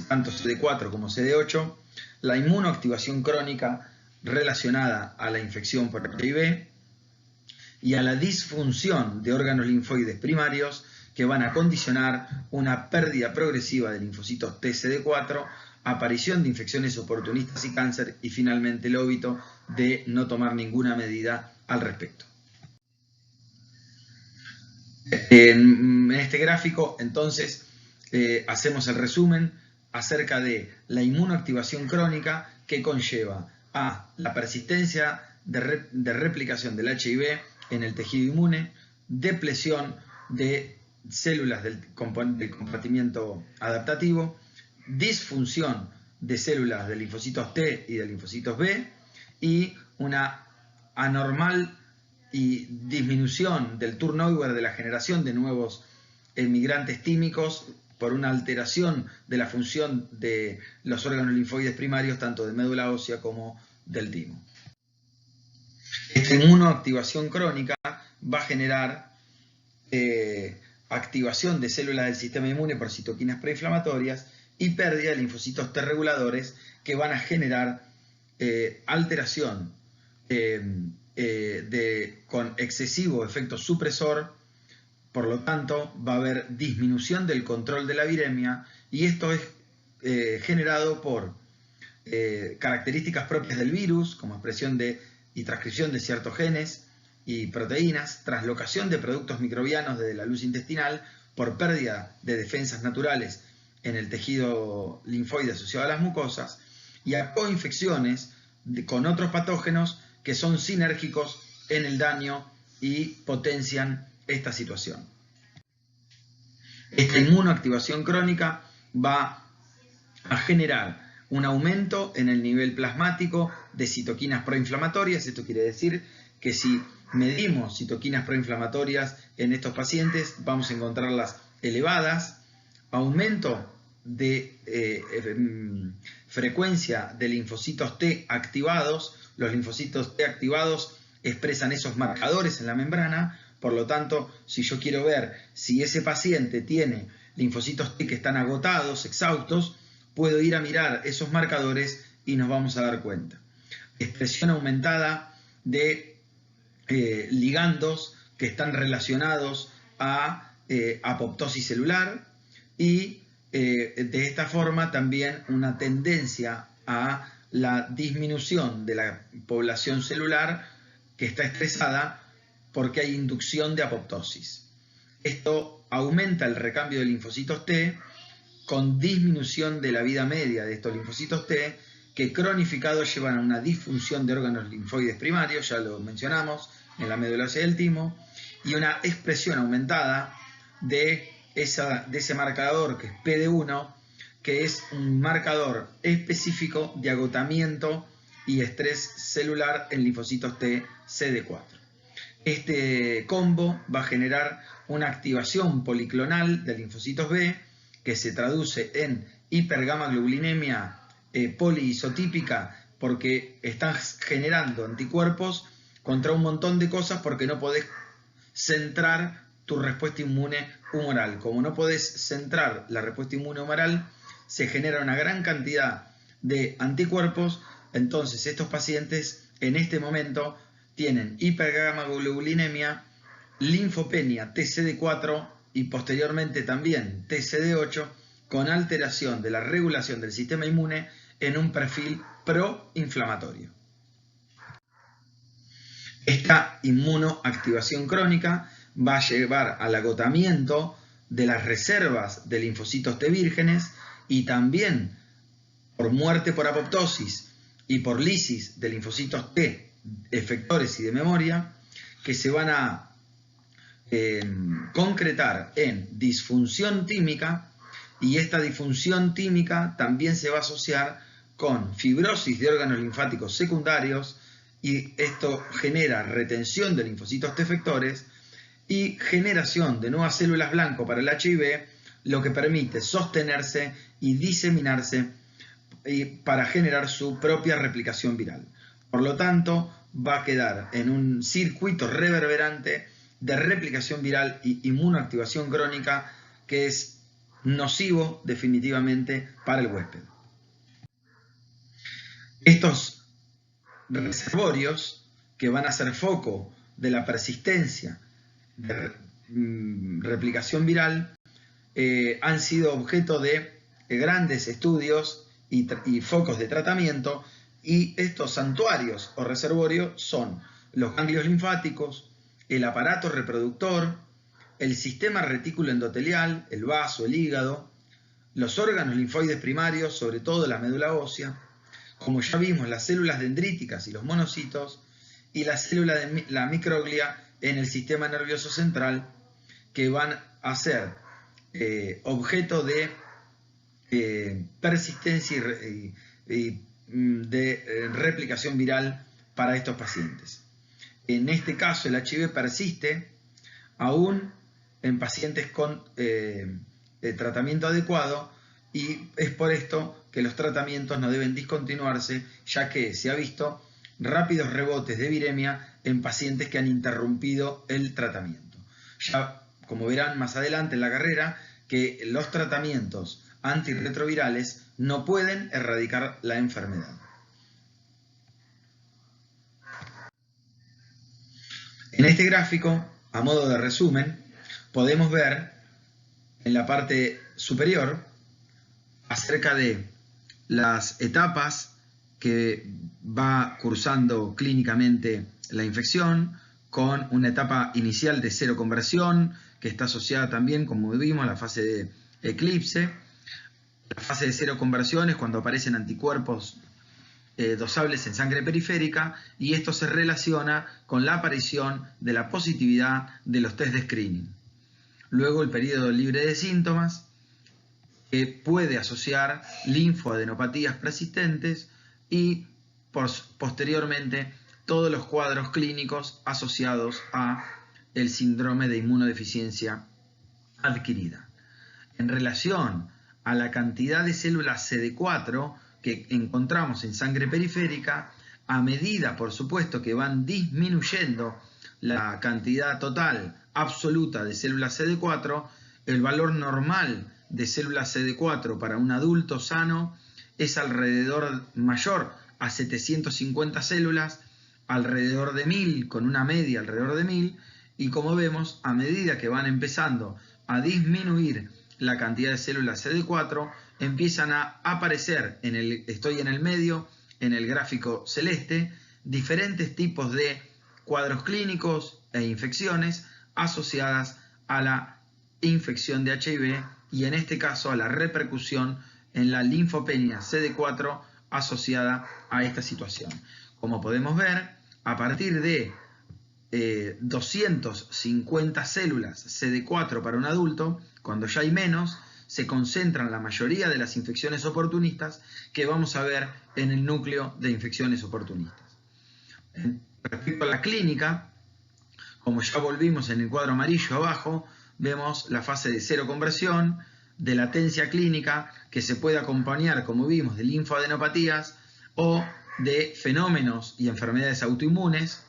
tanto CD4 como CD8, la inmunoactivación crónica relacionada a la infección por HIV y a la disfunción de órganos linfoides primarios que van a condicionar una pérdida progresiva de linfocitos TCD4, aparición de infecciones oportunistas y cáncer y finalmente el óbito de no tomar ninguna medida al respecto. En este gráfico, entonces, hacemos el resumen acerca de la inmunoactivación crónica que conlleva a la persistencia de replicación del HIV en el tejido inmune, depresión de células del compartimiento adaptativo, disfunción de células de linfocitos T y de linfocitos B y una anormal y disminución del turnover de la generación de nuevos emigrantes tímicos por una alteración de la función de los órganos linfoides primarios, tanto de médula ósea como del timo. Esta inmunoactivación crónica va a generar activación de células del sistema inmune por citoquinas preinflamatorias y pérdida de linfocitos T reguladores que van a generar alteración con excesivo efecto supresor. Por lo tanto, va a haber disminución del control de la viremia y esto es generado por características propias del virus, como expresión y transcripción de ciertos genes y proteínas, translocación de productos microbianos desde la luz intestinal por pérdida de defensas naturales en el tejido linfoide asociado a las mucosas y a coinfecciones con otros patógenos que son sinérgicos en el daño y potencian esta situación. Esta inmunoactivación crónica va a generar un aumento en el nivel plasmático de citoquinas proinflamatorias. Esto quiere decir que si medimos citoquinas proinflamatorias en estos pacientes, vamos a encontrarlas elevadas, aumento de frecuencia de linfocitos T activados. Los linfocitos T activados expresan esos marcadores en la membrana. Por lo tanto, si yo quiero ver si ese paciente tiene linfocitos T que están agotados, exhaustos, puedo ir a mirar esos marcadores y nos vamos a dar cuenta. Expresión aumentada de ligandos que están relacionados a apoptosis celular y de esta forma también una tendencia a la disminución de la población celular que está estresada porque hay inducción de apoptosis. Esto aumenta el recambio de linfocitos T con disminución de la vida media de estos linfocitos T que cronificados llevan a una disfunción de órganos linfoides primarios, ya lo mencionamos, en la médula ósea del timo, y una expresión aumentada de ese marcador que es PD1, que es un marcador específico de agotamiento y estrés celular en linfocitos T CD4. Este combo va a generar una activación policlonal de linfocitos B que se traduce en hipergamaglobulinemia poliisotípica porque están generando anticuerpos contra un montón de cosas porque no podés centrar tu respuesta inmune humoral. Como no podés centrar la respuesta inmune humoral, se genera una gran cantidad de anticuerpos. Entonces estos pacientes en este momento tienen hipergamaglobulinemia, linfopenia TCD4 y posteriormente también TCD8 con alteración de la regulación del sistema inmune en un perfil proinflamatorio. Esta inmunoactivación crónica va a llevar al agotamiento de las reservas de linfocitos T vírgenes y también por muerte por apoptosis y por lisis de linfocitos T efectores y de memoria que se van a concretar en disfunción tímica, y esta disfunción tímica también se va a asociar con fibrosis de órganos linfáticos secundarios y esto genera retención de linfocitos T efectores y generación de nuevas células blanco para el HIV, lo que permite sostenerse y diseminarse para generar su propia replicación viral. Por lo tanto, va a quedar en un circuito reverberante de replicación viral y inmunoactivación crónica que es nocivo definitivamente para el huésped. Estos reservorios que van a ser foco de la persistencia de replicación viral han sido objeto de grandes estudios y focos de tratamiento, y estos santuarios o reservorios son los ganglios linfáticos, el aparato reproductor, el sistema retículo endotelial, el vaso, el hígado, los órganos linfoides primarios, sobre todo la médula ósea, como ya vimos, las células dendríticas y los monocitos, y la célula de la microglia en el sistema nervioso central, que van a ser objeto de persistencia y de replicación viral para estos pacientes. En este caso, el HIV persiste aún en pacientes con tratamiento adecuado, y es por esto que los tratamientos no deben discontinuarse, ya que se ha visto rápidos rebotes de viremia en pacientes que han interrumpido el tratamiento. Ya, como verán más adelante en la carrera, que los tratamientos antirretrovirales no pueden erradicar la enfermedad. En este gráfico, a modo de resumen, podemos ver en la parte superior acerca de las etapas que va cursando clínicamente la infección, con una etapa inicial de seroconversión que está asociada también, como vimos, a la fase de eclipse. La fase de seroconversión es cuando aparecen anticuerpos dosables en sangre periférica, y esto se relaciona con la aparición de la positividad de los test de screening. Luego el periodo libre de síntomas, que puede asociar linfoadenopatías persistentes, y posteriormente todos los cuadros clínicos asociados a el síndrome de inmunodeficiencia adquirida. En relación a la cantidad de células CD4 que encontramos en sangre periférica, a medida, por supuesto, que van disminuyendo la cantidad total absoluta de células CD4, el valor normal de células CD4 para un adulto sano es alrededor mayor a 750 células, alrededor de 1000, con una media alrededor de 1000, y como vemos, a medida que van empezando a disminuir la cantidad de células CD4, empiezan a aparecer, estoy en el medio, en el gráfico celeste, diferentes tipos de cuadros clínicos e infecciones asociadas a la infección de HIV, y en este caso a la repercusión en la linfopenia CD4 asociada a esta situación. Como podemos ver, a partir de 250 células CD4 para un adulto, cuando ya hay menos, se concentran la mayoría de las infecciones oportunistas que vamos a ver en el núcleo de infecciones oportunistas. Respecto a la clínica, como ya volvimos en el cuadro amarillo abajo, vemos la fase de seroconversión, de latencia clínica, que se puede acompañar, como vimos, de linfoadenopatías o de fenómenos y enfermedades autoinmunes.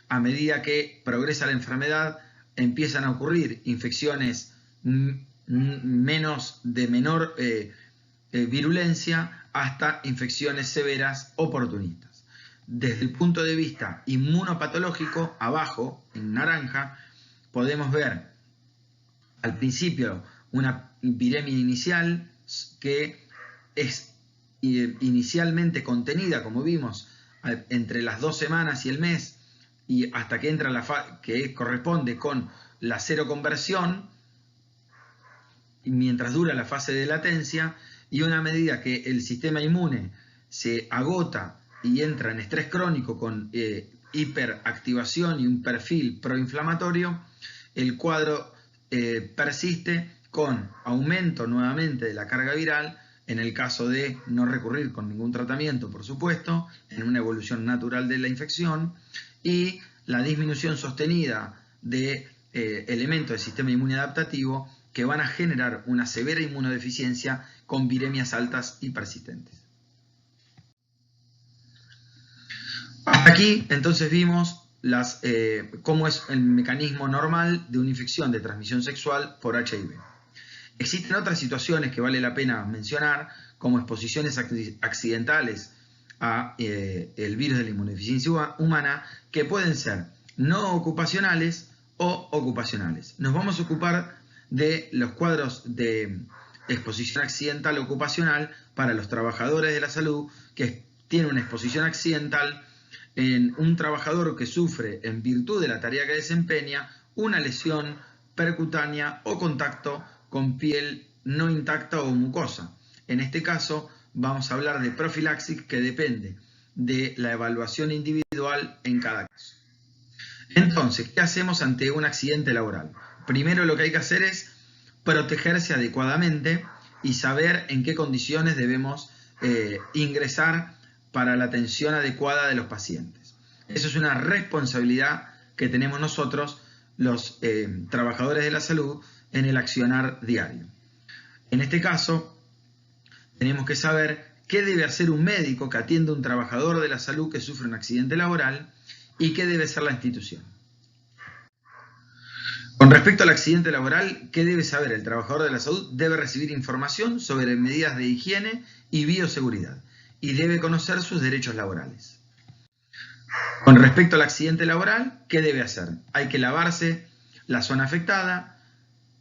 A medida que progresa la enfermedad, empiezan a ocurrir infecciones de menor virulencia hasta infecciones severas oportunistas. Desde el punto de vista inmunopatológico, abajo, en naranja, podemos ver al principio una viremia inicial que es inicialmente contenida, como vimos, entre las 2 semanas y el mes, y hasta que entra la fase que corresponde con la seroconversión, mientras dura la fase de latencia, y una medida que el sistema inmune se agota y entra en estrés crónico con hiperactivación y un perfil proinflamatorio, el cuadro persiste con aumento nuevamente de la carga viral, en el caso de no recurrir con ningún tratamiento, por supuesto, en una evolución natural de la infección, y la disminución sostenida de elementos del sistema inmune adaptativo que van a generar una severa inmunodeficiencia con viremias altas y persistentes. Hasta aquí entonces vimos cómo es el mecanismo normal de una infección de transmisión sexual por HIV. Existen otras situaciones que vale la pena mencionar, como exposiciones accidentales a el virus de la inmunodeficiencia humana, que pueden ser no ocupacionales o ocupacionales. Nos vamos a ocupar de los cuadros de exposición accidental ocupacional para los trabajadores de la salud que tienen una exposición accidental en un trabajador que sufre, en virtud de la tarea que desempeña, una lesión percutánea o contacto con piel no intacta o mucosa. En este caso vamos a hablar de profilaxis, que depende de la evaluación individual en cada caso. Entonces, ¿qué hacemos ante un accidente laboral? Primero lo que hay que hacer es protegerse adecuadamente y saber en qué condiciones debemos ingresar para la atención adecuada de los pacientes. Eso es una responsabilidad que tenemos nosotros, los trabajadores de la salud, en el accionar diario. En este caso, tenemos que saber qué debe hacer un médico que atiende a un trabajador de la salud que sufre un accidente laboral y qué debe hacer la institución. Con respecto al accidente laboral, ¿qué debe saber el trabajador de la salud? Debe recibir información sobre medidas de higiene y bioseguridad y debe conocer sus derechos laborales. Con respecto al accidente laboral, ¿qué debe hacer? Hay que lavarse la zona afectada,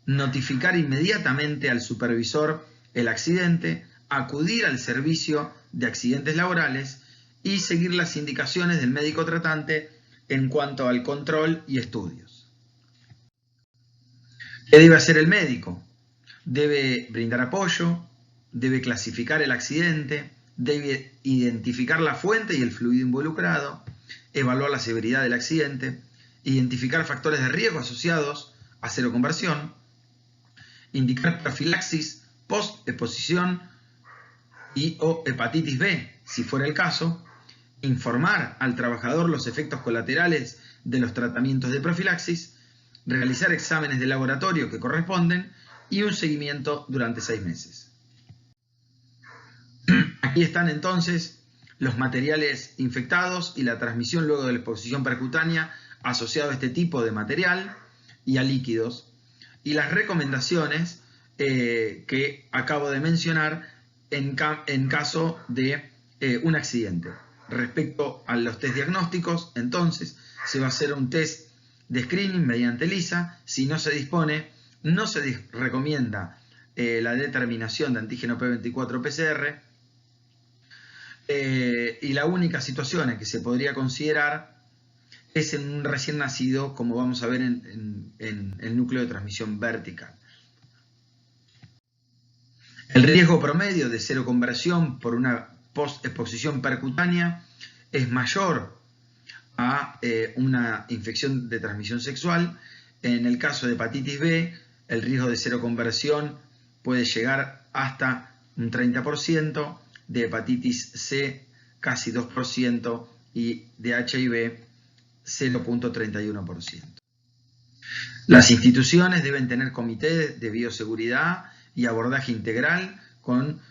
notificar inmediatamente al supervisor el accidente, acudir al servicio de accidentes laborales y seguir las indicaciones del médico tratante en cuanto al control y estudios. ¿Qué debe hacer el médico? Debe brindar apoyo, debe clasificar el accidente, debe identificar la fuente y el fluido involucrado, evaluar la severidad del accidente, identificar factores de riesgo asociados a seroconversión, indicar profilaxis post-exposición y o hepatitis B, si fuera el caso, informar al trabajador los efectos colaterales de los tratamientos de profilaxis, realizar exámenes de laboratorio que corresponden y un seguimiento durante 6 meses. Aquí están entonces los materiales infectados y la transmisión luego de la exposición percutánea asociado a este tipo de material y a líquidos, y las recomendaciones que acabo de mencionar en caso de un accidente. Respecto a los test diagnósticos, entonces se va a hacer un test de screening mediante ELISA. Si no se dispone, no se recomienda la determinación de antígeno P24 PCR, y la única situación en que se podría considerar es en un recién nacido, como vamos a ver en el núcleo de transmisión vertical. El riesgo promedio de seroconversión por una post-exposición percutánea es mayor a una infección de transmisión sexual. En el caso de hepatitis B, el riesgo de seroconversión puede llegar hasta un 30%, de hepatitis C casi 2% y de HIV 0.31%. Las instituciones deben tener comités de bioseguridad y abordaje integral con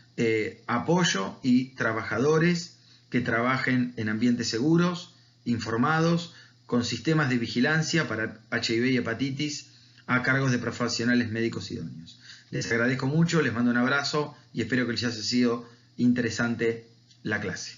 apoyo y trabajadores que trabajen en ambientes seguros, informados, con sistemas de vigilancia para HIV y hepatitis a cargo de profesionales médicos idóneos. Les agradezco mucho, les mando un abrazo y espero que les haya sido interesante la clase.